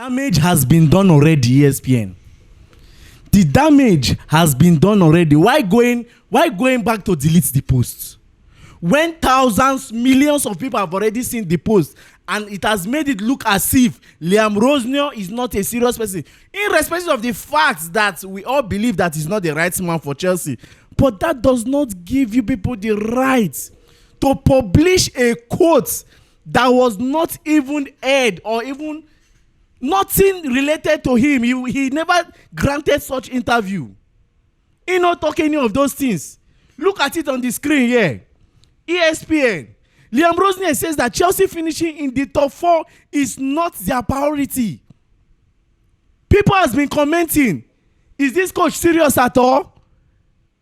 damage has been done already, ESPN. The damage has been done already. Why going back to delete the post? When thousands, millions of people have already seen the post, and it has made it look as if Liam Rosenior is not a serious person, irrespective of the fact that we all believe that he's not the right man for Chelsea. But that does not give you people the right to publish a quote that was not even aired or even nothing related to him. He never granted such interview. He not talk any of those things. Look at it on the screen here. ESPN. Liam Rosenior says that Chelsea finishing in the top 4 is not their priority. People has been commenting, is this coach serious at all?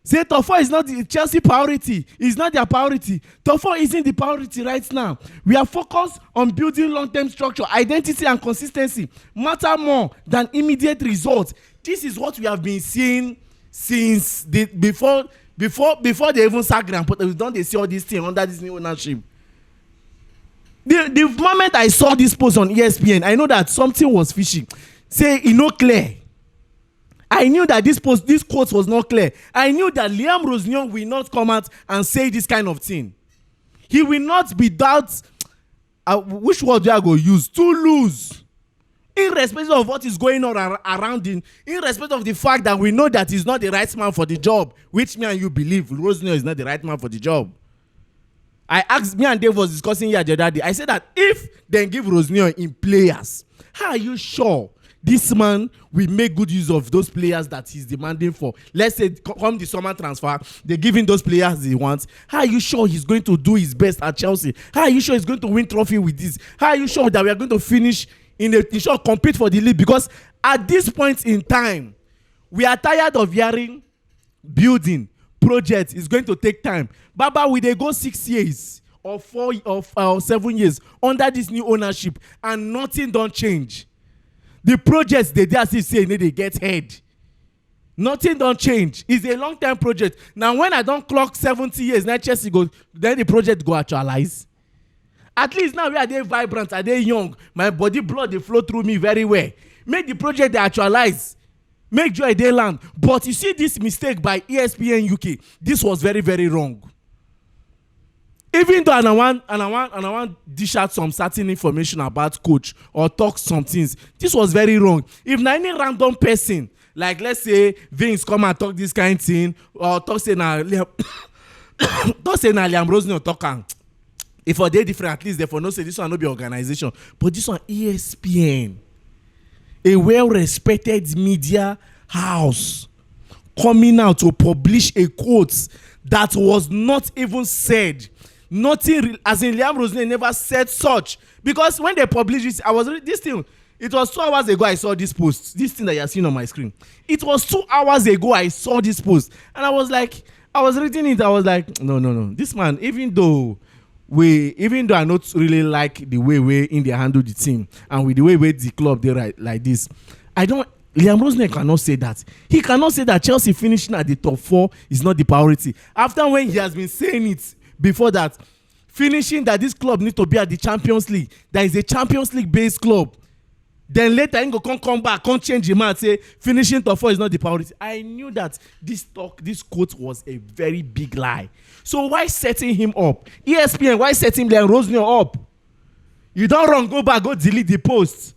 Say top 4 is not the Chelsea priority. It's not their priority. Top 4 isn't the priority right now. We are focused on building long-term structure. Identity and consistency matter more than immediate results. This is what we have been seeing since before they even sacked them. But don't they see all these things under this new ownership? The moment I saw this post on ESPN, I know that something was fishy. Say it not clear. I knew that this quote was not clear. I knew that Liam Rosenior will not come out and say this kind of thing. He will not be that. Which word do I go use? To lose. Irrespective of what is going on around him, irrespective of the fact that we know that he's not the right man for the job, which me and you believe Rosenior is not the right man for the job. I asked, me and Dave was discussing here the other day. I said that if they give Rosenior in players, how are you sure this man will make good use of those players that he's demanding for? Let's say come the summer transfer, they give him those players he wants. How are you sure he's going to do his best at Chelsea? How are you sure he's going to win trophy with this? How are you sure that we are going to finish in compete for the league? Because at this point in time, we are tired of hearing building project is going to take time. Baba, will they go 6 years or 4 or 7 years under this new ownership and nothing don't change? The projects they just say they get head. Nothing don't change. It's a long-term project. Now, when I don't clock 70 years, now Chelsea go, then the project go actualize. At least now we are they vibrant, are they young? My body blood they flow through me very well. Make the project they actualize. Make joy they land. But you see this mistake by ESPN UK. This was very, very wrong. Even though I want dish out some certain information about coach or talk some things, this was very wrong. If any random person, like let's say Vince come and talk this kind of thing, or talk say na Liam Rosenior talk, if they different, at least therefore no say this one no be organization, but this one ESPN, a well-respected media house, coming out to publish a quote that was not even said. Nothing, as in Liam Rosenior never said such. Because when they published this, this thing, it was 2 hours ago I saw this post. This thing that you're seeing on my screen. It was 2 hours ago I saw this post. And I was reading it, I was like, no. This man, even though I not really like the way we in they handle the team and with the way the club they write like this, Liam Rosenior cannot say that. He cannot say that Chelsea finishing at the top 4 is not the priority. After when he has been saying it before that, finishing that this club need to be at the Champions League. That is a Champions League based club. Then later he go come back, can't change him and say finishing top 4 is not the priority. I knew that this quote was a very big lie. So why setting him up? ESPN, why setting Liam Rosenior up? You don't run, go back, go delete the post.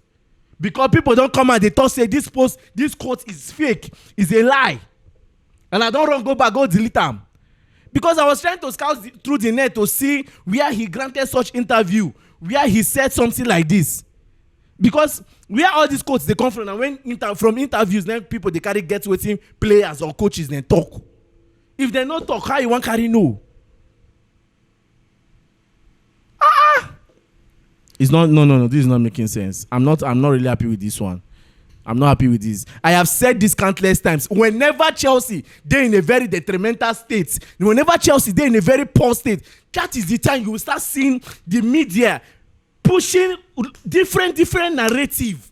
Because people don't come and they talk say this quote is fake, is a lie. And I don't run, go back, go delete them. Because I was trying to scout through the net to see where he granted such interview, where he said something like this. Because where all these quotes they come from, and when from interviews, then people they carry get waiting players or coaches then talk. If they not talk, how you want carry no? It's not no. This is not making sense. I'm not really happy with this one. I'm not happy with this. I have said this countless times. Whenever Chelsea, they're in a very detrimental state. Whenever Chelsea, they're in a very poor state. That is the time you will start seeing the media pushing different narrative.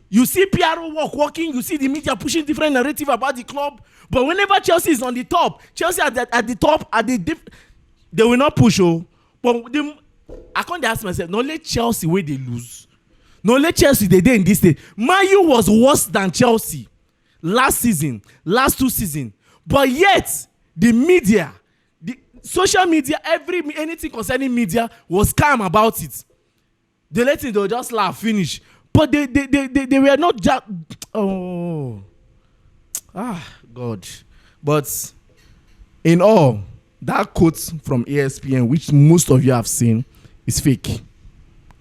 You see PRO working. You see the media pushing different narrative about the club. But whenever Chelsea is on the top, Chelsea at the top, they will not push. But I can't ask myself, not let Chelsea where they lose. No, let Chelsea they in this stage. Man U was worse than Chelsea last season, last 2 seasons. But yet, the media, the social media, anything concerning media was calm about it. They let it, they'll just laugh, finish. But they were not just, oh, God. But in all, that quote from ESPN, which most of you have seen, is fake.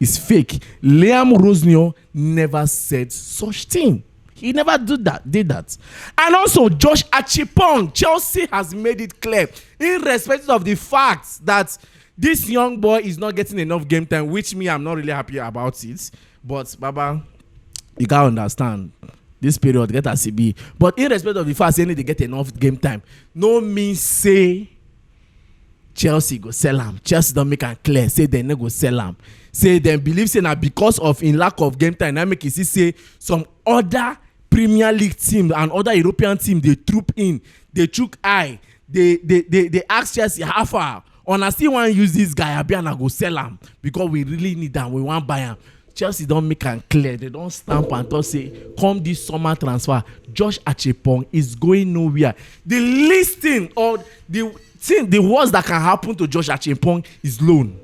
It's fake. Liam Rosenior never said such thing. He never did that. And also, Josh Acheampong, Chelsea has made it clear, irrespective of the fact that this young boy is not getting enough game time, which me, I'm not really happy about it. But, Baba, you gotta understand, this period, get as it be. But irrespective of the fact saying they get enough game time, no means say Chelsea go sell him. Chelsea don't make it clear, say they no go sell him. Say them believe say na because of in lack of game time, now make it say some other Premier League team and other European team they troop in, they chook eye, they ask Chelsea how far. On I still want to use this guy, I go sell him because we really need them. We want buy him. Chelsea don't make it clear. They don't stamp and talk say, come this summer transfer, Josh Acheampong is going nowhere. The least thing or the worst that can happen to Josh Acheampong is loan.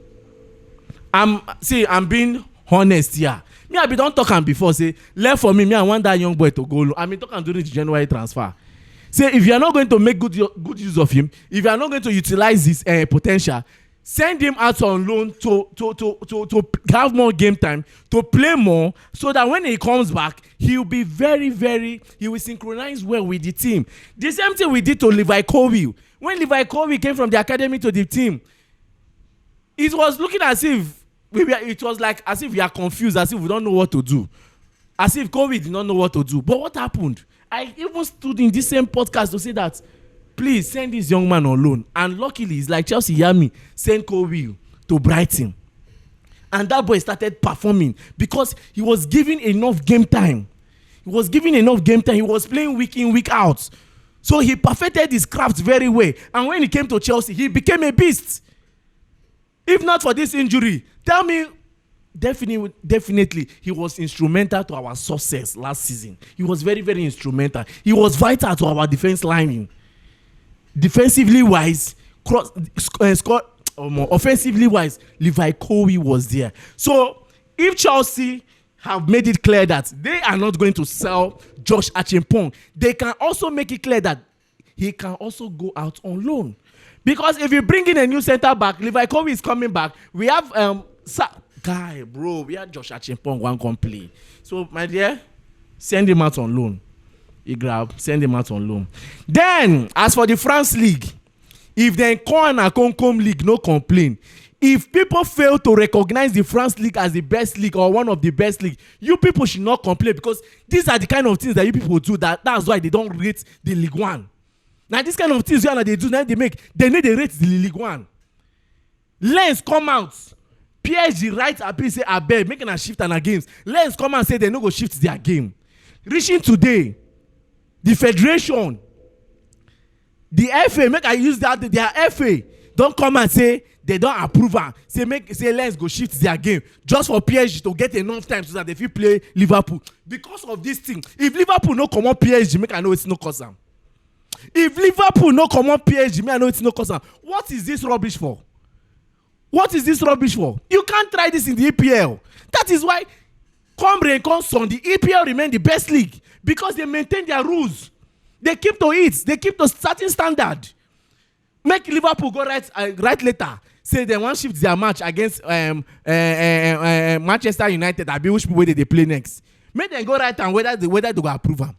I'm being honest here. Me, I be don't talk am before. Say, left for me, I want that young boy to go loan. I mean, talk am during the January transfer. Say, if you are not going to make good use of him, if you are not going to utilize his potential, send him out on loan to have more game time, to play more, so that when he comes back, he will be he will synchronize well with the team. The same thing we did to Levi Colwill. When Levi Colwill came from the academy to the team, it was looking as if it was like as if we are confused, as if we don't know what to do, as if Colwill did not know what to do. But what happened? I even stood in this same podcast to say that, please send this young man on loan. And luckily, it's like Chelsea Yami sent Colwill to Brighton. And that boy started performing because he was given enough game time. He was playing week in, week out. So he perfected his craft very well. And when he came to Chelsea, he became a beast. If not for this injury, tell me, definitely he was instrumental to our success last season. He was very, very instrumental. He was vital to our defense lining. Defensively wise, offensively wise, Levi Colwill was there. So if Chelsea have made it clear that they are not going to sell Josh Acheampong, they can also make it clear that he can also go out on loan. Because if you bring in a new center back, Levi Colwill is coming back. We have we have Josh Acheampong one complete. So my dear, send him out on loan. Send him out on loan. Then, as for the France League, if they call an Acheampong League, no complain. If people fail to recognize the France League as the best league or one of the best league, you people should not complain, because these are the kind of things that you people do. That's why they don't rate the Ligue 1. Now, this kind of things they do, now they need to rate the Ligue 1. Lens come out. PSG write appeal say abeg making a shift and a games. Lens come and say they no go shift their game. Reaching today, the federation, the FA, make I use that, their FA don't come and say they don't approve am. Say Lens go shift their game just for PSG to get enough time so that they fit play Liverpool. Because of this thing, if Liverpool no come on PSG, make I know it's no cause am. If Liverpool no come on PSG, make I know it's no cause am. What is this rubbish for? What is this rubbish for? You can't try this in the EPL. That is why, come rain, come sun, the EPL remain the best league, because they maintain their rules. They keep to it. They keep to certain standard. Make Liverpool go right later. Say they want shift their match against Manchester United. I be which way they play next. Make them go right and whether they go approve them.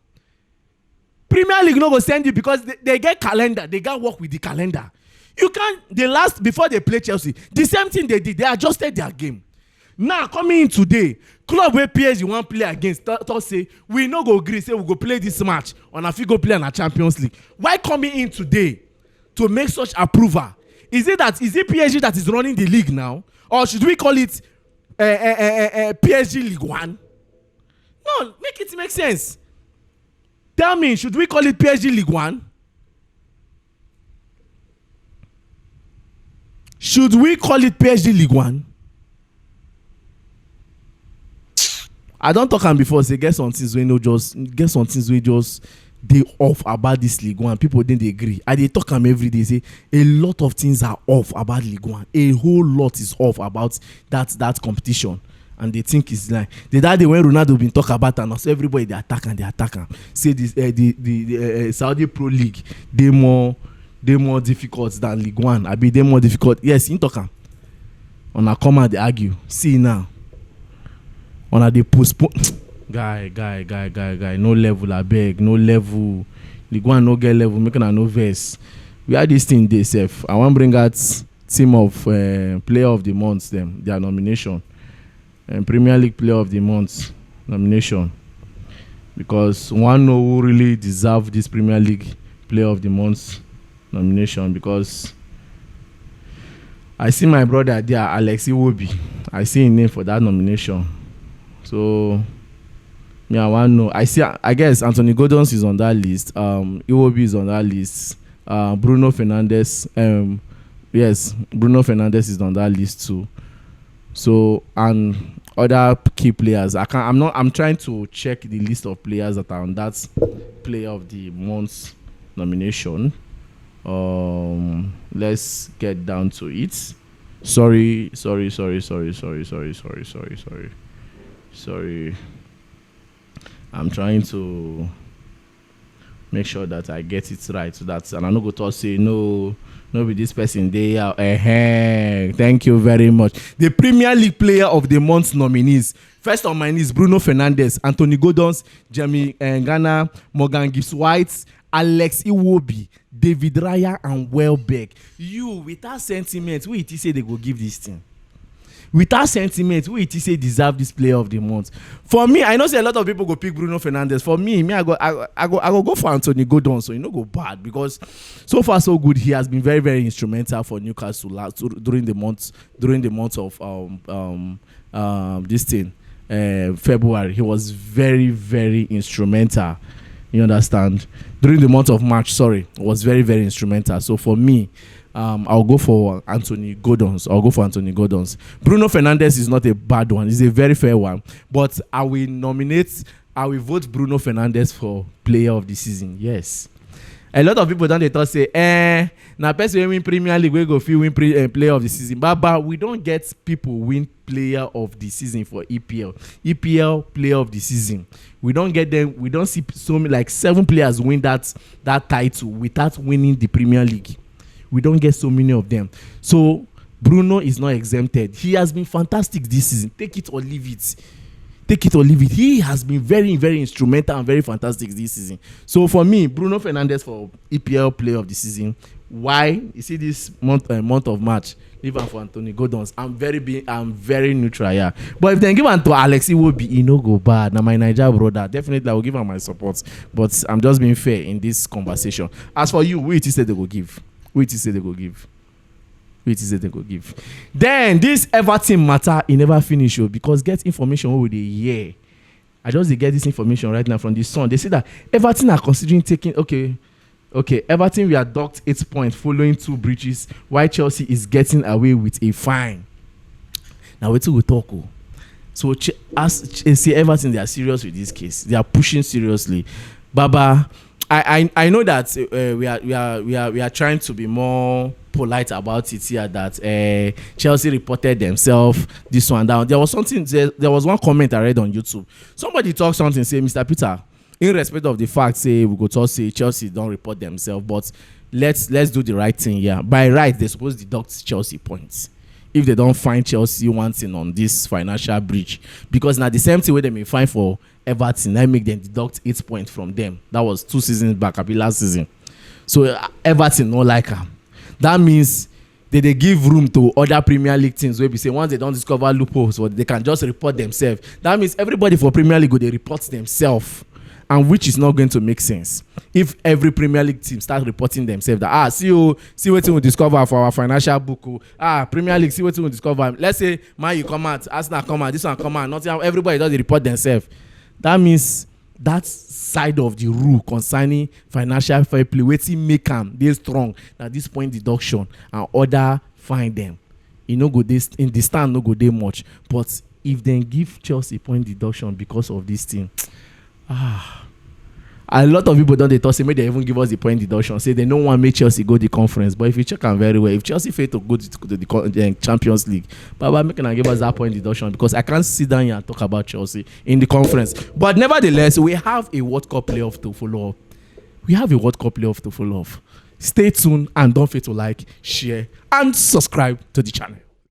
Premier League no go send you because they get calendar. They got work with the calendar. You can't, before they play Chelsea, the same thing they did, they adjusted their game. Now, coming in today, club where PSG want play against, thought say, we no go agree, say we go play this match, and if we go play in a Champions League. Why coming in today to make such approval? Is it PSG that is running the league now? Or should we call it PSG League 1? No, make it make sense. Tell me, should we call it PSG League 1? Should we call it PSG League 1? I don't talk am before. Say get some things we just dey off about this Ligue 1. People didn't agree. I dey talk am every day. Say a lot of things are off about Ligue 1. A whole lot is off about that competition. And they think it's like that day when Ronaldo been talk about and also everybody they attack am. Say this the Saudi Pro League they more difficult than Ligue 1. I be they more difficult. Yes, in talk am. On a come and they argue. See now. On a they postpone. Guy. No level, I beg. No level. Ligue 1 no get level. Making a no verse. We had this thing they self. I want to bring out team of player of the month them their nomination. And Premier League Player of the Month nomination, because one know who really deserve this Premier League Player of the Month nomination, because I see my brother there, Alex Iwobi. I see his name for that nomination. So I want to know. I guess Anthony Gordon is on that list. Iwobi is on that list. Bruno Fernandes. Yes, Bruno Fernandes is on that list too. So, and other key players. I'm trying to check the list of players that are on that Player of the Month nomination. Let's get down to it. Sorry. I'm trying to make sure that I get it right, so that and I no go to say no be this person there. Thank you very much. The Premier League Player of the Month nominees. First on my list, Bruno Fernandes, Anthony Gordon, Jamie Ghana, Morgan Gibbs-White, Alex Iwobi, David Raya, and Welbeck. You, without sentiment, who it say they go give this thing? Without sentiment, who it say deserve this Player of the Month? For me, I know say a lot of people go pick Bruno Fernandes. For me, I go for Anthony Gordon, so you know go bad, because so far so good. He has been very, very instrumental for Newcastle during the month of this thing, February. He was very, very instrumental. You understand? During the month of March, was very, very instrumental. So for me, I'll go for Anthony Gordon. Bruno Fernandes is not a bad one. He's a very fair one. But I will vote Bruno Fernandes for Player of the Season. Yes. A lot of people don't thought say, now person win Premier League, we go feel win Player of the Season. But we don't get people win Player of the Season for EPL. EPL Player of the Season. We don't get them. We don't see so many, like 7 players win that title without winning the Premier League. We don't get so many of them. So Bruno is not exempted. He has been fantastic this season. Take it or leave it. He has been very, very instrumental and very fantastic this season. So for me, Bruno Fernandes for EPL Player of the Season. Why? You see this month of March, leave him for Anthony Gordon. I'm very neutral, yeah. But if they give him to Alex, it will be no go bad. Now my Niger brother, definitely I will give him my support. But I'm just being fair in this conversation. As for you, who it is that they will give? Then this Everton matter, it never finish, because get information over the year. I just get this information right now from the Sun. They say that Everton are considering taking Everton will adopt 8 points following 2 breaches, while Chelsea is getting away with a fine. Now wait till we talk. So see Everton, they are serious with this case. They are pushing seriously. Baba, I know that we are trying to be more polite about it here, that Chelsea reported themselves this one down. There was one comment I read on YouTube. Somebody talked something, say, Mr. Peter, in respect of the fact, say we go talk, say Chelsea don't report themselves, but let's do the right thing here. By right, they're supposed to deduct Chelsea points if they don't find Chelsea wanting on this financial breach, because now the same thing where they may find for Everton, I make them deduct 8 points from them. That was 2 seasons back, I last season. So Everton no like them. That means they give room to other Premier League teams where we say once they don't discover loopholes, or they can just report themselves. That means everybody for Premier League they report themselves, and which is not going to make sense if every Premier League team start reporting themselves that see what we discover for our financial book. Premier League, see what we discover. Let's say Man U come out, Arsenal come out, this one come out. Not everybody does report themselves. That means that side of the rule concerning financial fair play, waiting make them they strong. Now this point deduction and other find them. You know go this in the stand no go they much, but if they give Chelsea point deduction because of this thing, a lot of people don't they talk say maybe they even give us the point deduction, say they don't want to make Chelsea go the conference. But if you check them very well, if Chelsea fail to go to the Champions League, Baba making and give us that point deduction, because I can't sit down here and talk about Chelsea in the conference. But nevertheless, we have a World Cup playoff to follow up. Stay tuned and don't forget to like, share, and subscribe to the channel.